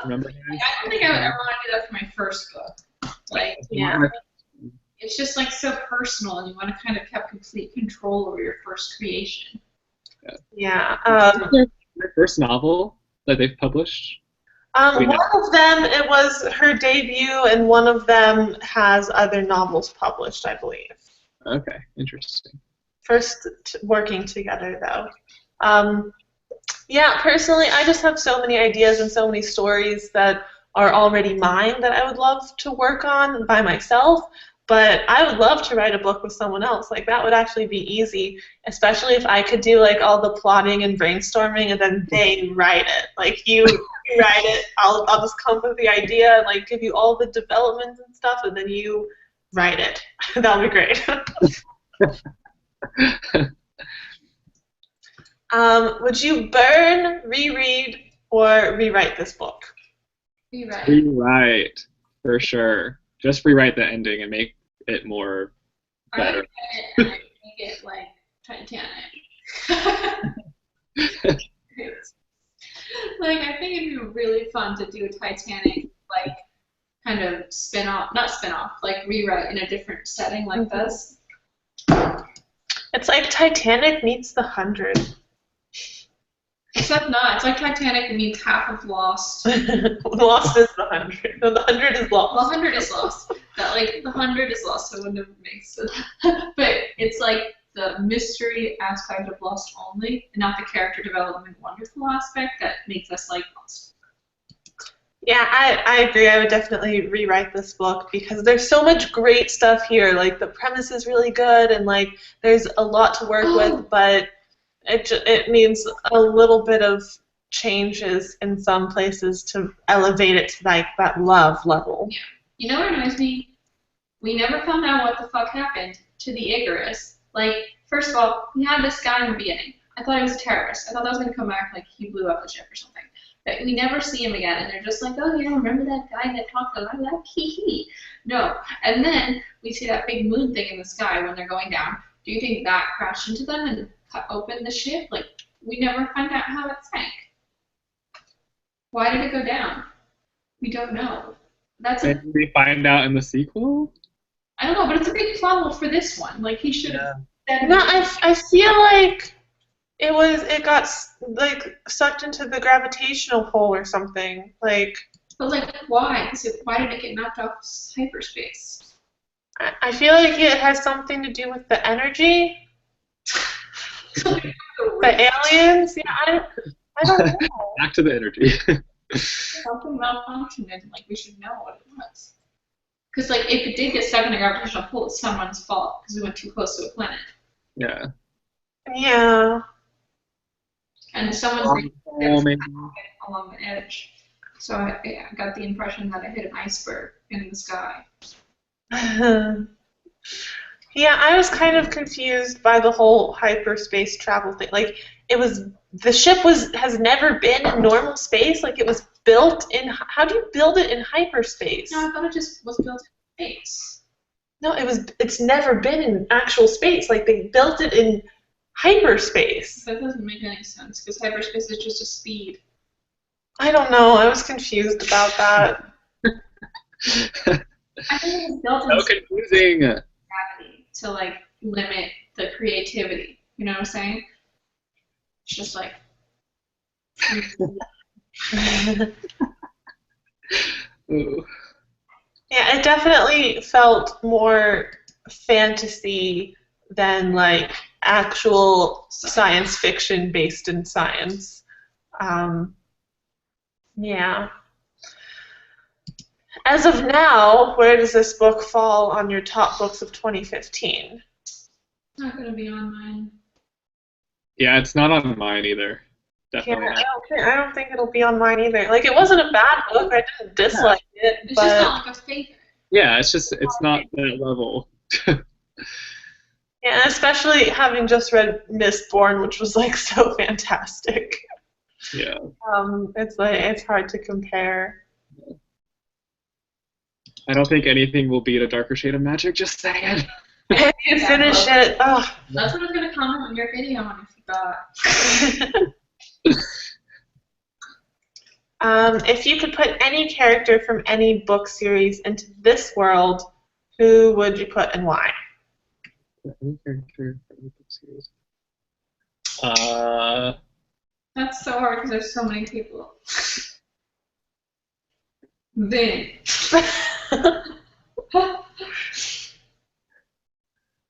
Remember? I don't think I would ever want to do that for my first book. Like, yeah. It's just like so personal, and you want to kind of have complete control over your first creation. Yeah. Their first novel that they've published? One of them, it was her debut, and one of them has other novels published, I believe. Okay, interesting. First working together, though. Yeah, personally, I just have so many ideas and so many stories that are already mine that I would love to work on by myself. But I would love to write a book with someone else. Like, that would actually be easy, especially if I could do like all the plotting and brainstorming, and then they write it. Like, you write it, I'll just come up with the idea and like give you all the developments and stuff, and then you write it. That would be great. Would you burn, reread, or rewrite this book? Rewrite. Rewrite, for sure. Just rewrite the ending and make it more better. I make it like Titanic. Like, I think it'd be really fun to do a Titanic, like, kind of not spin-off, like rewrite in a different setting like this. It's like Titanic meets The 100. Except not. It's like Titanic means half of Lost. Lost is The 100. No, The 100 is lost. The 100 is lost. That, like, The 100 is lost, so it wouldn't make sense. But it's like the mystery aspect of Lost only, and not the character development wonderful aspect that makes us like Lost. Yeah, I agree. I would definitely rewrite this book because there's so much great stuff here. Like, the premise is really good, and like there's a lot to work with, but it needs a little bit of changes in some places to elevate it to like that love level. Yeah. You know what annoys me? We never found out what the fuck happened to the Icarus. Like, first of all, we had this guy in the beginning. I thought he was a terrorist. I thought that was going to come back like he blew up the ship or something. But we never see him again, and they're just like, oh, yeah, remember that guy that talked a lot of that? Hee. No. And then we see that big moon thing in the sky when they're going down. Do you think that crashed into them and cut open the ship? Like, we never find out how it sank. Why did it go down? We don't know. Maybe we find out in the sequel? I don't know, but it's a big plot hole for this one. Like, he should have said... No, I feel like it got like sucked into the gravitational hole or something. Like. But like, why? Why did it get knocked off hyperspace? I feel like it has something to do with the energy. The aliens? Yeah, I don't know. Back to the energy. Something malfunctioned, and like we should know what it was. Because like if it did get stuck in a gravitational pull, it's someone's fault because we went too close to a planet. Yeah. Yeah. And someone's along the edge. So I got the impression that I hit an iceberg in the sky. Yeah, I was kind of confused by the whole hyperspace travel thing. Like, the ship has never been in normal space. Like, it was built in. How do you build it in hyperspace? No, I thought it just was built in space. No, it's never been in actual space. Like, they built it in hyperspace. That doesn't make any sense because hyperspace is just a speed. I don't know. I was confused about that. I think it was built in So confusing. gravity to like limit the creativity. You know what I'm saying? It's just like. Ooh. Yeah, it definitely felt more fantasy than like actual science fiction based in science. Yeah. As of now, where does this book fall on your top books of 2015? Not gonna be on mine. Yeah, it's not on mine either. Definitely Yeah, not. I don't think it'll be on mine either. Like, it wasn't a bad book. I didn't dislike it, It's but just not like a favorite. Yeah, it's not that level. yeah, especially having just read Mistborn, which was like so fantastic. Yeah. It's hard to compare. I don't think anything will beat A Darker Shade of Magic, just saying. And you finish it. Oh. That's what I was gonna comment on your video on if you forgot. If you could put any character from any book series into this world, who would you put and why? Any character from any book series? That's so hard because there's so many people. Vin.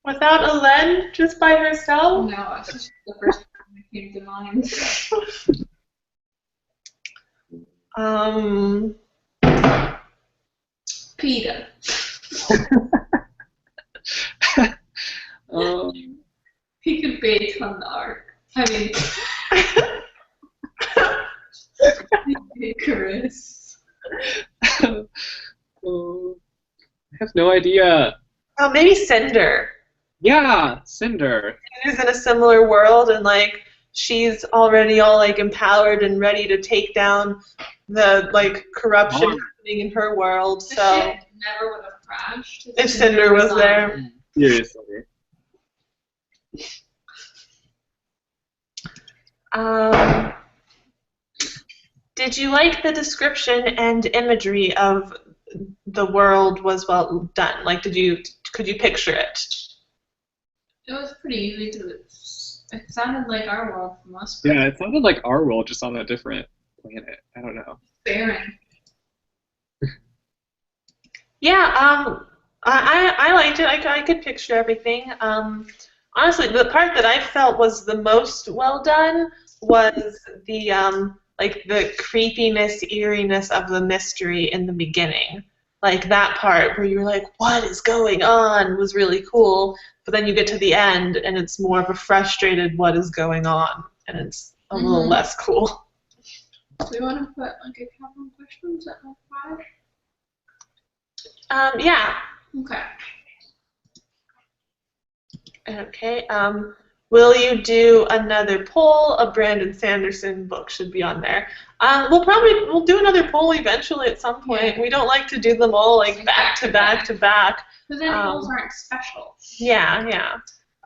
Without Elen, just by herself? No, it's just the first one that came to mind. feed him. He could bathe on the ark. I mean, Icarus. I have no idea. Oh, maybe Cinder. Yeah, Cinder. Cinder's in a similar world, and like she's already all like empowered and ready to take down the like corruption happening in her world. The So ship never would have crashed if Cinder was there. Seriously. Did you like the description and imagery of the world was well done? Like, could you picture it? It was pretty easy because it sounded like our world for most. Yeah, it sounded like our world, just on a different planet. I don't know. Barren. Yeah, I liked it. I could picture everything. Honestly, the part that I felt was the most well done was the like the creepiness, eeriness of the mystery in the beginning. Like that part where you're like, what is going on, was really cool. But then you get to the end and it's more of a frustrated what is going on, and it's a little less cool. Do we want to put like a couple of questions at like 5? Yeah. Okay. Okay. Will you do another poll? A Brandon Sanderson book should be on there. We'll do another poll eventually at some point. Yeah. We don't like to do them all like back to back to back. Because then polls aren't special. Yeah.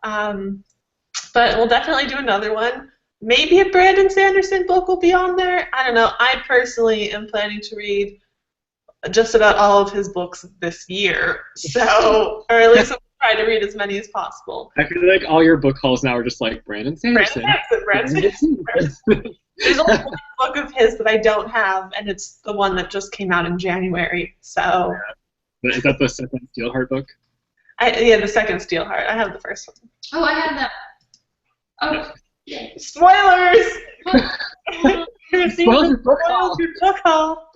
But we'll definitely do another one. Maybe a Brandon Sanderson book will be on there. I don't know. I personally am planning to read just about all of his books this year. So, or at least try to read as many as possible. I feel like all your book hauls now are just like Brandon Sanderson. Brandon Sanderson. There's only one book of his that I don't have, and it's the one that just came out in January. So. Yeah. Is that the second Steelheart book? Yeah, the second Steelheart. I have the first one. Oh, I had that. Oh. Yeah. Spoilers! Spoiled your book haul. Your book haul.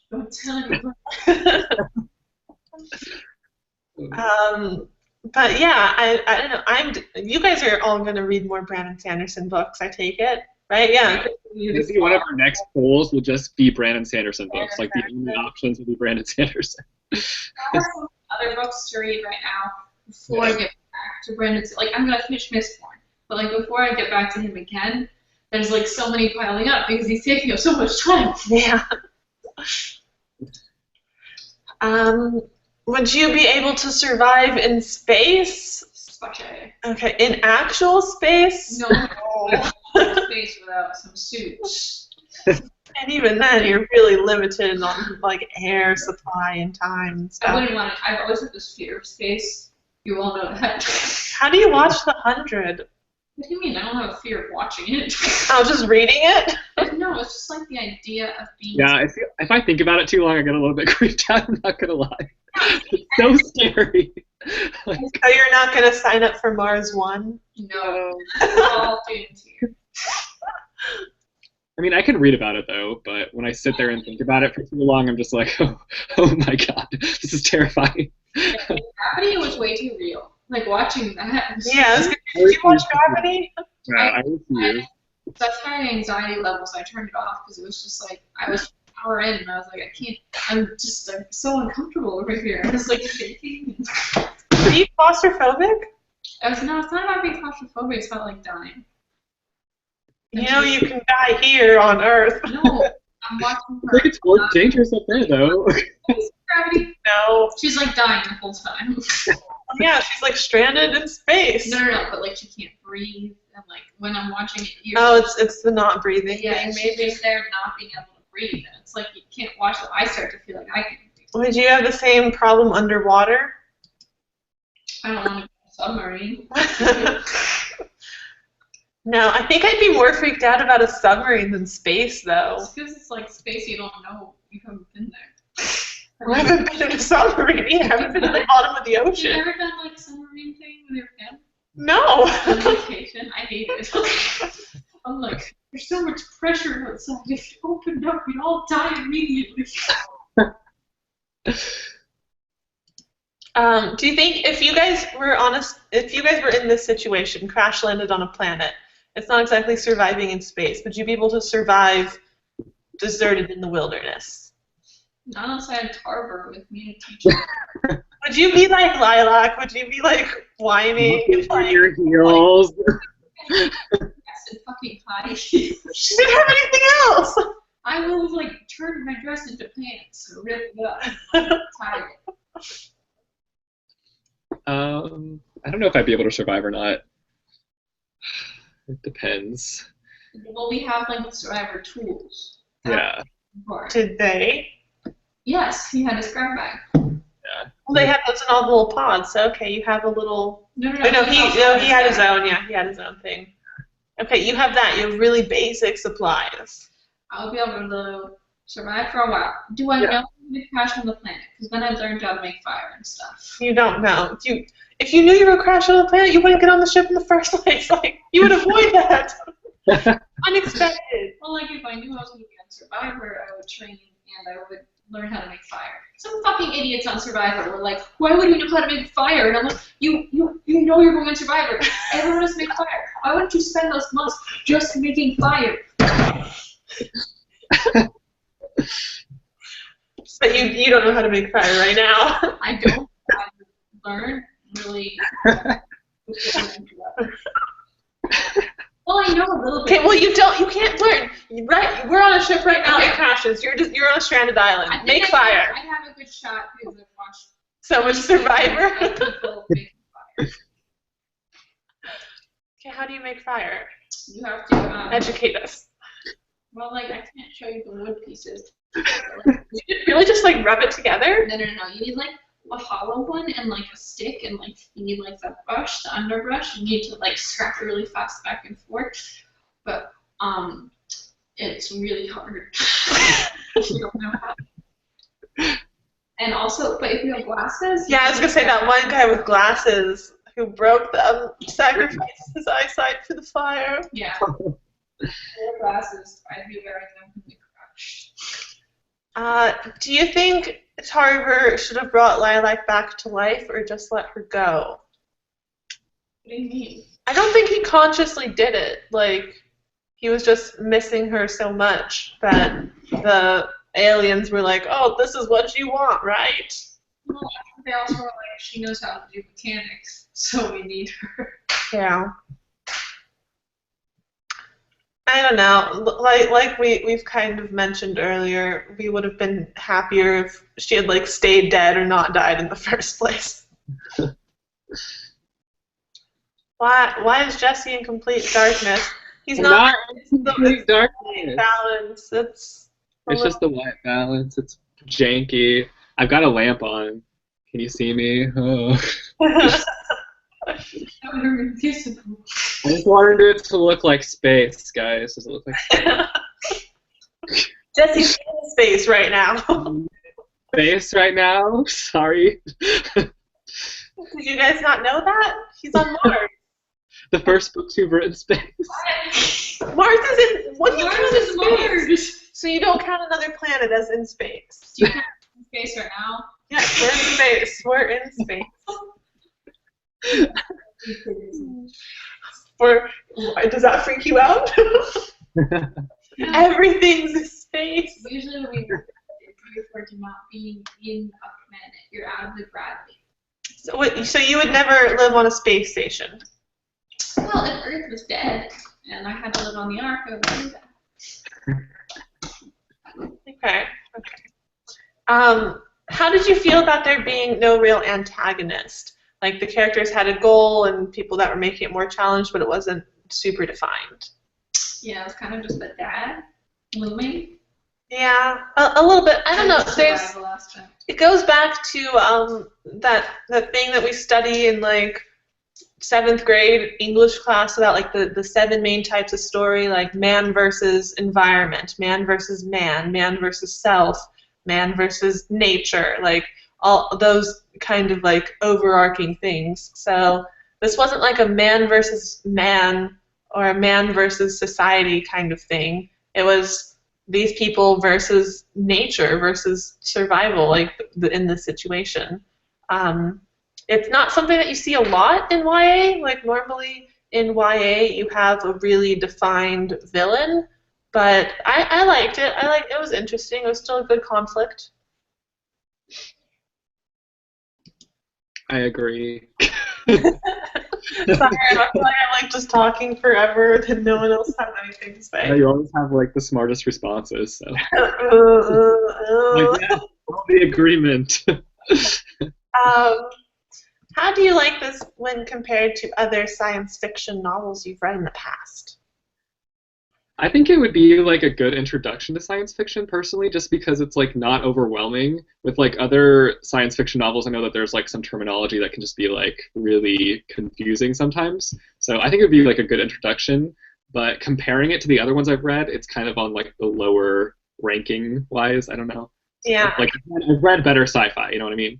Don't tell anyone. But yeah, I don't know. You guys are all going to read more Brandon Sanderson books, I take it, right? Yeah. Maybe one of our next polls will just be Brandon Sanderson books. Like the only options will be Brandon Sanderson. I have some other books to read right now before I get back to Brandon. Like I'm gonna finish Mistborn, but like before I get back to him again, there's like so many piling up because he's taking up so much time. Yeah. Would you be able to survive in space? Okay, in actual space? No, space without some suits. And even then, you're really limited on like air supply and time and stuff. I wouldn't want to. I've always had this fear of space. You all know that. How do you watch The 100? What do you mean? I don't have a fear of watching it. Oh, just reading it? No, it's just like the idea of being. Yeah, if I think about it too long, I get a little bit creeped out. I'm not gonna lie. It's so scary. So you're not gonna sign up for Mars One? No. All doomed here. I mean, I can read about it though, but when I sit there and think about it for too long, I'm just like, oh my god, this is terrifying. Gravity was way too real. Like watching that. Yeah. Did you watch Gravity? Yeah, I refuse. That's my anxiety levels. I turned it off because it was just like I was an hour in and I was like, I can't. I'm just like so uncomfortable over here. I was like shaking. Are you claustrophobic? No, it's not about being claustrophobic. It's about like dying. You know you can die here on Earth. No, I'm watching her. I think it's more dangerous up there though. Gravity? No. She's like dying the whole time. Yeah, she's like stranded in space. No, but like she can't breathe, and like when I'm watching it, it's the not breathing thing, she's maybe. just there not being able to breathe, and it's like you can't watch it. I start to feel like I can't breathe. Would you have the same problem underwater? I don't want to go on a submarine. No, I think I'd be more freaked out about a submarine than space, though. It's because it's like space, you don't know, you haven't been there. I haven't been in a submarine either. I haven't been at the bottom of the ocean. You ever done like a submarine thing with your family? No. On vacation? I hate it. I'm like, there's so much pressure outside. If you open up, we'd all die immediately. Do you think if you guys were in this situation, crash landed on a planet, it's not exactly surviving in space, would you be able to survive deserted in the wilderness? Not outside Tarver with me to teach you. Would you be like Lilac? Would you be like whining? Like, your heels. Yes, and fucking high. She didn't have anything else. I will like turn my dress into pants or rip it up, tie it. I don't know if I'd be able to survive or not. It depends. Well, we have like survivor tools. Yeah. Did they? Yes, he had his grab bag. Yeah. Well, they had those in all the little pods, so okay, you have a little... No, he had his own, yeah, he had his own thing. Okay, you have that, you have really basic supplies. I'll be able to survive for a while. Do I know how to crash on the planet? Because then I learned how to make fire and stuff. You don't know. If you knew you were going to crash on the planet, you wouldn't get on the ship in the first place. Like, you would avoid that. Unexpected. Well, like, if I knew I was going to be on Survivor, I would train and I would learn how to make fire. Some fucking idiots on Survivor were like, why would you know how to make fire? And I'm like, you know you're going on Survivor. Everyone has to make fire. Why wouldn't you spend those months just making fire? So you don't know how to make fire right now. I don't. I learn really. Well, I know a little bit. Okay, well you can't learn. Right, we're on a ship right now. It crashes. You're on a stranded island. Make fire. I have a good shot because I've watched so much Survivor. people making fire. Okay, how do you make fire? You have to Educate us. Well, like I can't show you the wood pieces. You really just like rub it together? No. You need like a hollow one and like a stick and like you need like the brush, the underbrush. You need to like scratch it really fast back and forth. But it's really hard if you don't know how. And also, but if you have glasses. Yeah, I was gonna say that one guy with glasses who broke them, sacrificed his eyesight for the fire. Yeah. With glasses, I'd be wearing them from the crash. Do you think Tarver should have brought Lilac back to life or just let her go? What do you mean? I don't think he consciously did it. Like, he was just missing her so much that the aliens were like, oh, this is what you want, right? Well, they also were like, she knows how to do mechanics, so we need her. Yeah. I don't know. Like we've kind of mentioned earlier, we would have been happier if she had like stayed dead or not died in the first place. Why is Jesse in complete darkness? He's not in complete darkness. Balance. It's just the white balance. It's janky. I've got a lamp on. Can you see me? Oh. I just wanted it to look like space, guys. Does it look like space? Jesse's in space right now. Space right now? Sorry. Did you guys not know that? He's on Mars. The first books you've written space. Mars is in... What do you count as Mars? Space? So you don't count another planet as in space. Do you count in space right now? Yes, we're in space. We're in space. Does that freak you out? Everything's in space. Usually when we refer to not being in a planet, you're out of the gravity. So you would never live on a space station? Well, if Earth was dead and I had to live on the Ark, I would do that. Okay. How did you feel about there being no real antagonist? Like the characters had a goal and people that were making it more challenged, but it wasn't super defined. Yeah, it was kind of just the dad looming. Yeah, a little bit. I don't know. It goes back to that thing that we study in like 7th grade English class about like the 7 main types of story, like man versus environment, man versus man versus self, man versus nature, like all those kind of like overarching things. So this wasn't like a man versus man or a man versus society kind of thing. It was these people versus nature versus survival, like in this situation. It's not something that you see a lot in YA. Like normally in YA you have a really defined villain, but I liked it. It was interesting. It was still a good conflict. I agree. Sorry, I feel like I'm like just talking forever and no one else has anything to say. Yeah, you always have like the smartest responses. So. Like, yeah, all the agreement. How do you like this when compared to other science fiction novels you've read in the past? I think it would be like a good introduction to science fiction personally, just because it's like not overwhelming. With like other science fiction novels, I know that there's like some terminology that can just be like really confusing sometimes. So I think it would be like a good introduction. But comparing it to the other ones I've read, it's kind of on like the lower ranking wise. I don't know. Yeah. Like I've read better sci-fi. You know what I mean?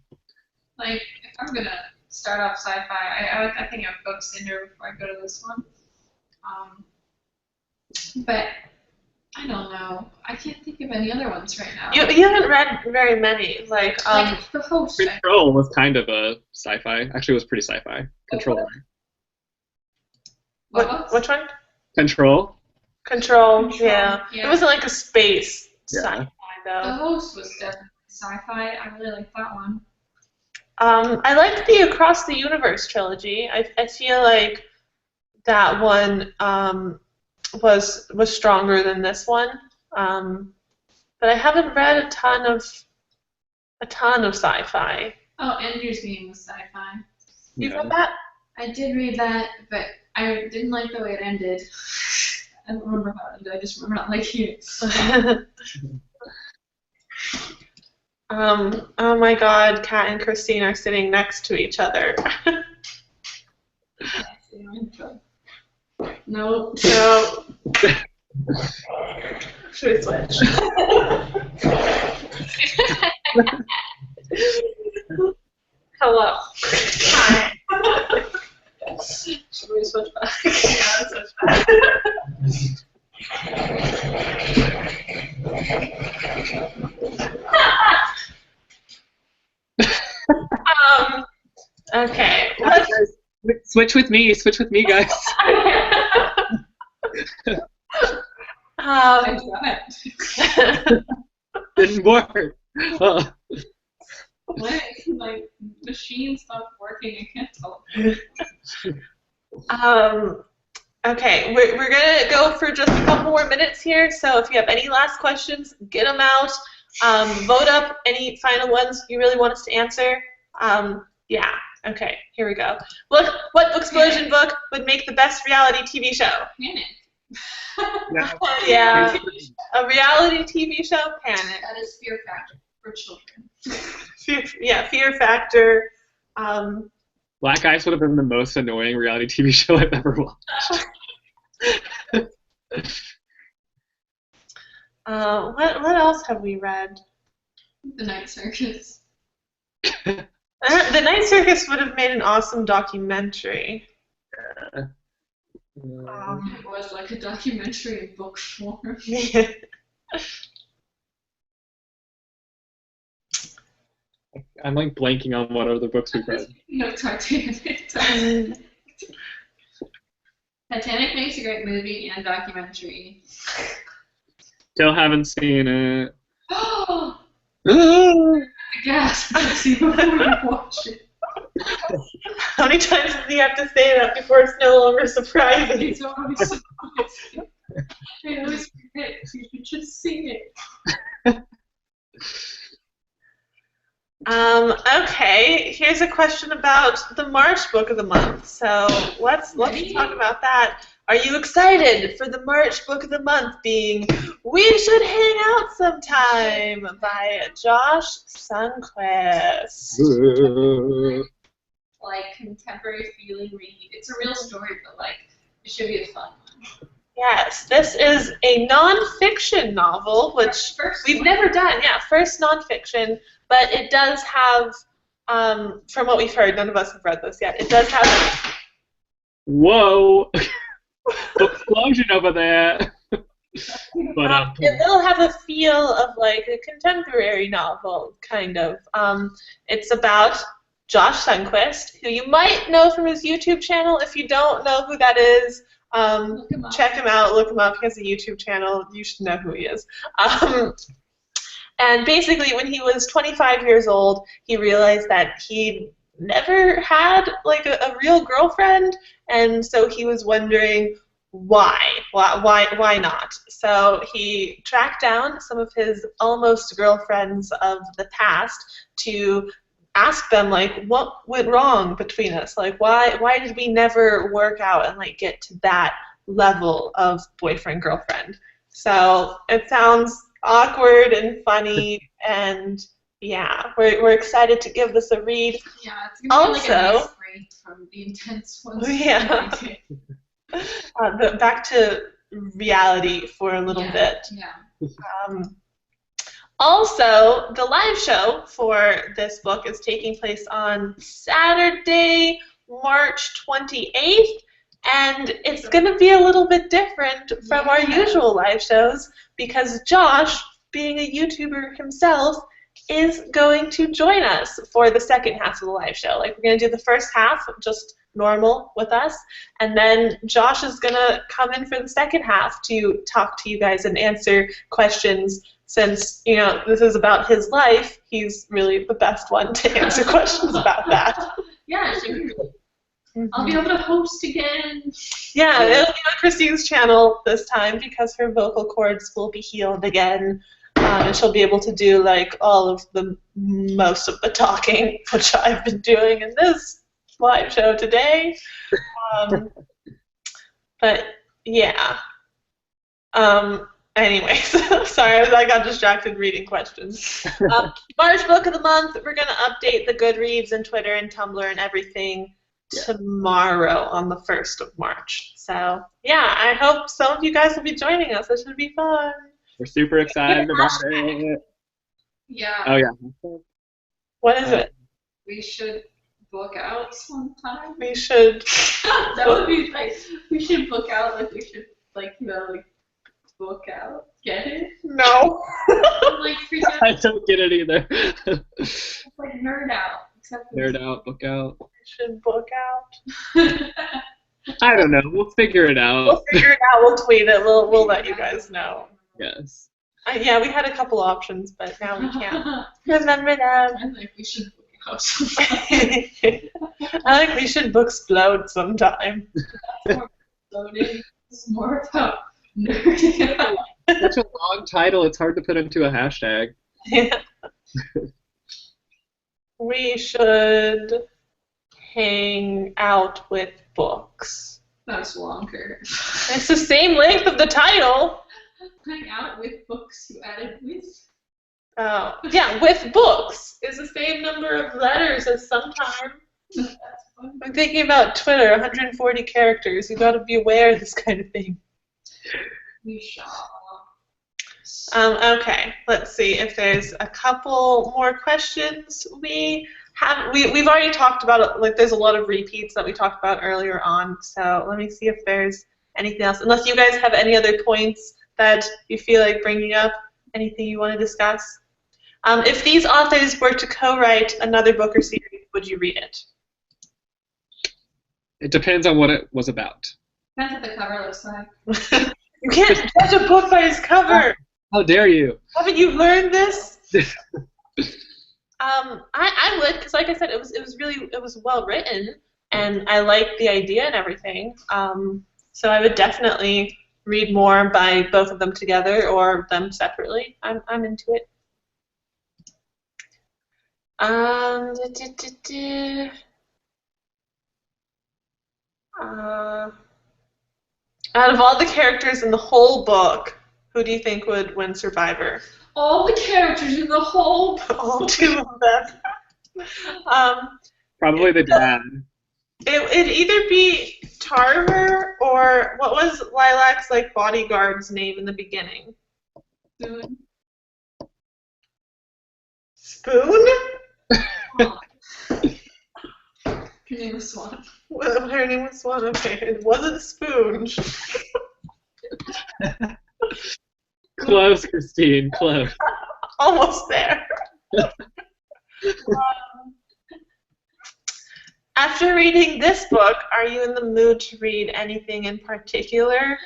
Like if I'm gonna start off sci-fi, I think of books in here before I go to this one. But I don't know. I can't think of any other ones right now. You haven't read very many. Like The Host. Control was kind of a sci-fi. Actually, it was pretty sci-fi. Control. Which one? Control. Control. Yeah. It wasn't like a space sci-fi though. The Host was definitely sci-fi. I really liked that one. I liked the Across the Universe trilogy. I feel like that one was stronger than this one. But I haven't read a ton of sci-fi. Oh, Ender's Game was sci-fi. You read that? I did read that, but I didn't like the way it ended. I don't remember how it ended. I just remember not liking it. Oh my God, Kat and Christine are sitting next to each other. No. So, should we switch? Hello. Hi. Should we switch back? Yeah, let's switch back. Okay. Switch with me, guys. Didn't work. What? Like, machine stopped working. I can't tell. Okay, we're gonna go for just a couple more minutes here. So if you have any last questions, get them out. Vote up any final ones you really want us to answer. Yeah. Okay. Here we go. Look, what Booksplosion book would make the best reality TV show? Panic. Yeah. A reality TV show, Panic. That is Fear Factor for children. Fear Factor. Black Ice would have been the most annoying reality TV show I've ever watched. What else have we read? The Night Circus. The Night Circus would have made an awesome documentary. It was like a documentary in book form. Yeah. I'm like blanking on what other books we've read. No, Titanic. Titanic makes a great movie and documentary. Still haven't seen it. Oh! Yes, I've seen it before I watched it. How many times do you have to say that before it's no longer surprising? It's always surprising. I always forget. You should just see it. Okay, here's a question about the March book of the month. So let's talk about that. Are you excited for the March book of the month being We Should Hang Out Sometime by Josh Sundquist? Like contemporary feeling read. It's a real story, but like it should be a fun one. Yes, this is a nonfiction novel, which we've never done. Yeah, first nonfiction, but it does have, from what we've heard, none of us have read this yet. It does have. Whoa! Booksplosion over there. But it'll have a feel of like a contemporary novel, kind of. It's about Josh Sundquist, who you might know from his YouTube channel. If you don't know who that is, check him out, look him up. He has a YouTube channel. You should know who he is. And basically, when he was 25 years old, he realized that he never had like a real girlfriend, and so he was wondering why not. So he tracked down some of his almost girlfriends of the past to ask them like what went wrong between us, like why did we never work out and like get to that level of boyfriend girlfriend. So it sounds awkward and funny, and yeah, we're excited to give this a read. Yeah, it's gonna be like a nice break from the intense ones. Yeah. Back to reality for a little bit. Yeah. Also, the live show for this book is taking place on Saturday, March 28th, and it's going to be a little bit different from our usual live shows because Josh, being a YouTuber himself, is going to join us for the second half of the live show. Like, we're going to do the first half just normal with us, and then Josh is going to come in for the second half to talk to you guys and answer questions. Since, you know, this is about his life, he's really the best one to answer questions about that. Yeah, sure. I'll be able to host again. Yeah, it'll be on Christine's channel this time because her vocal cords will be healed again. And she'll be able to do like all of the most of the talking, which I've been doing in this live show today. But yeah. Anyways, sorry, I got distracted reading questions. March Book of the Month, we're going to update the Goodreads and Twitter and Tumblr and everything tomorrow on the 1st of March. So, yeah, I hope some of you guys will be joining us. It should be fun. We're super excited about it. Yeah. Oh, yeah. What is it? We should book out sometime. We should. That would be like, we should book out, like, we should, like, you know, like, book out. Get it? No. Like, I don't get it either. It's like nerd out. Except Nerd out, book out. We should book out. I don't know. We'll figure it out. We'll figure it out. We'll tweet it. We'll let you guys know. Yes. Yeah, we had a couple options, but now we can't remember them. I think we should book out I think we should book-splode sometime. It's more about nerding out. Such a long title, it's hard to put into a hashtag. Yeah. We should hang out with books. That's longer. It's the same length of the title. Hang out with books you added with. Oh, yeah, with books is the same number of letters as sometime. That's fun. I'm thinking about Twitter, 140 characters. You got to be aware of this kind of thing. We shall. Okay, let's see if there's a couple more questions. We've already talked about it. Like, there's a lot of repeats that we talked about earlier on. So let me see if there's anything else. Unless you guys have any other points that you feel like bringing up, anything you want to discuss. If these authors were to co-write another book or series, would you read it? It depends on what it was about. Depends what the cover looks like. You can't judge a book by its cover. How dare you? Haven't you learned this? I would, because like I said, it was well written, and I liked the idea and everything. So I would definitely read more by both of them together or them separately. I'm into it. Out of all the characters in the whole book, who do you think would win Survivor? All the characters in the whole book. All two of them. Probably the dad. It'd either be Tarver or what was Lilac's like bodyguard's name in the beginning? Spoon. Spoon? Her name was Swan. Well, her name was Swan. Okay, it wasn't Spoon. Close, Christine, close. Almost there. After reading this book, are you in the mood to read anything in particular?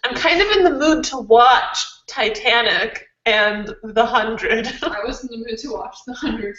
I'm kind of in the mood to watch Titanic and The 100. I was in the mood to watch The 100.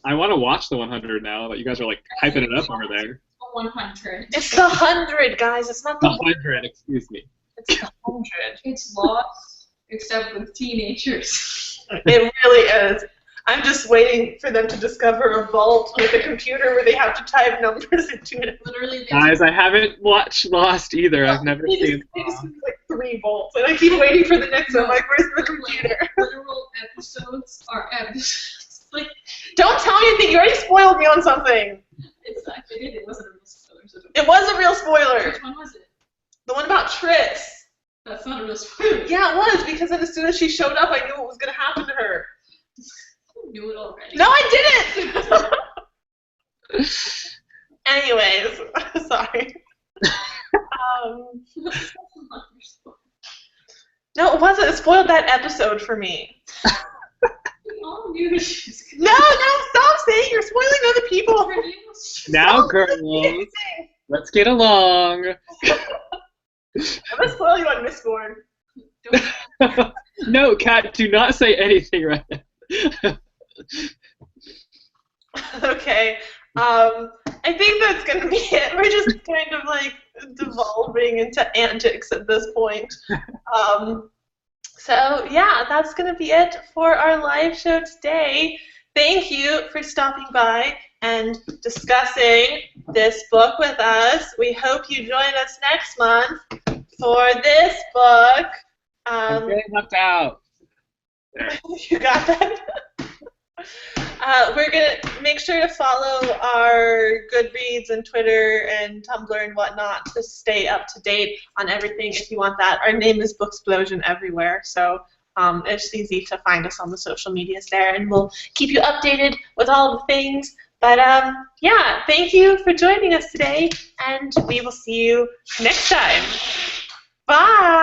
I want to watch the 100 now that you guys are like hyping it up over there. 100. It's The 100, guys. It's not The the 100, excuse me. It's The 100. It's lost, except with teenagers. It really is. I'm just waiting for them to discover a vault with a computer where they have to type numbers into it. Literally, Guys, I haven't watched Lost either. I've never seen They just have like 3 vaults, and I keep waiting for the next one. Like, where's the computer? Literal episodes are episodes. Like, Don't tell me anything. You already spoiled me on something. it's I figured it wasn't a real spoiler. So It was a real spoiler. which one was it? The one about Tris. That's not a real spoiler. Yeah, it was, because then as soon as she showed up, I knew what was going to happen to her. You knew it already. No, I didn't! Anyways, sorry. No, it wasn't. It spoiled that episode for me. We all knew she was gonna No, stop saying you're spoiling other people. produce. Now, Stop girls, saying let's get along. I'm going to spoil you on Mistborn. No, Kat, do not say anything right now. Okay. I think that's going to be it. We're just kind of like devolving into antics at this point. So yeah, that's going to be it for our live show today. Thank you for stopping by and discussing this book with us. We hope you join us next month for this book. I'm getting left out. You got that? We're going to make sure to follow our Goodreads and Twitter and Tumblr and whatnot to stay up to date on everything if you want that. Our name is BOOKSPLOSION everywhere, so it's easy to find us on the social medias there, and we'll keep you updated with all the things. But yeah, thank you for joining us today, and we will see you next time. Bye!